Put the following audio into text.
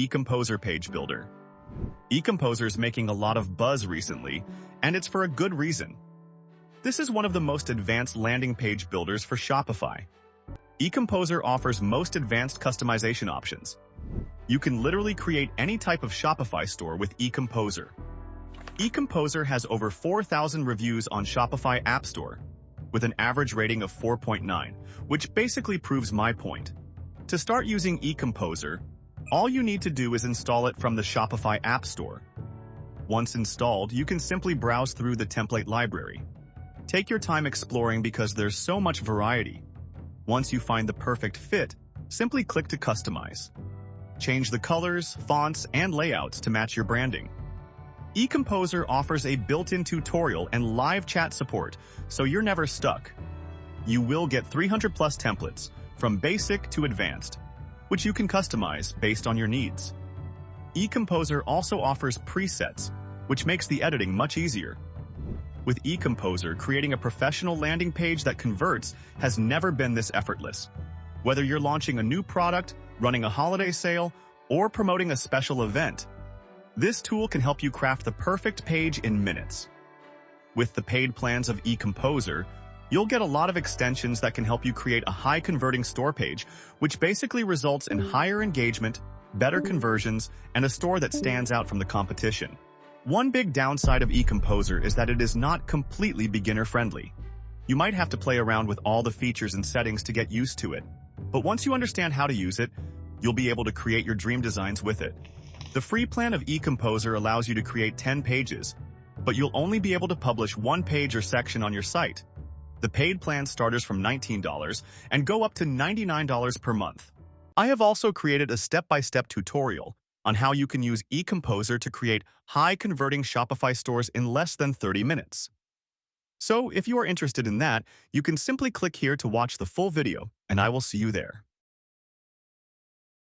Ecomposer Page Builder. Ecomposer is making a lot of buzz recently, and it's for a good reason. This is one of the most advanced landing page builders for Shopify. Ecomposer offers most advanced customization options. You can literally create any type of Shopify store with Ecomposer. Ecomposer has over 4,000 reviews on Shopify App Store, with an average rating of 4.9, which basically proves my point. To start using Ecomposer, all you need to do is install it from the Shopify App Store. Once installed, you can simply browse through the template library. Take your time exploring because there's so much variety. Once you find the perfect fit, simply click to customize. Change the colors, fonts, and layouts to match your branding. Ecomposer offers a built-in tutorial and live chat support, so you're never stuck. You will get 300+ templates, from basic to advanced, which you can customize based on your needs. Ecomposer also offers presets, which makes the editing much easier. With Ecomposer, creating a professional landing page that converts has never been this effortless. Whether you're launching a new product, running a holiday sale, or promoting a special event, this tool can help you craft the perfect page in minutes. With the paid plans of Ecomposer, you'll get a lot of extensions that can help you create a high-converting store page, which basically results in higher engagement, better conversions, and a store that stands out from the competition. One big downside of Ecomposer is that it is not completely beginner-friendly. You might have to play around with all the features and settings to get used to it, but once you understand how to use it, you'll be able to create your dream designs with it. The free plan of Ecomposer allows you to create 10 pages, but you'll only be able to publish one page or section on your site. The paid plan starts from $19 and go up to $99 per month. I have also created a step-by-step tutorial on how you can use Ecomposer to create high-converting Shopify stores in less than 30 minutes. So if you are interested in that, you can simply click here to watch the full video, and I will see you there.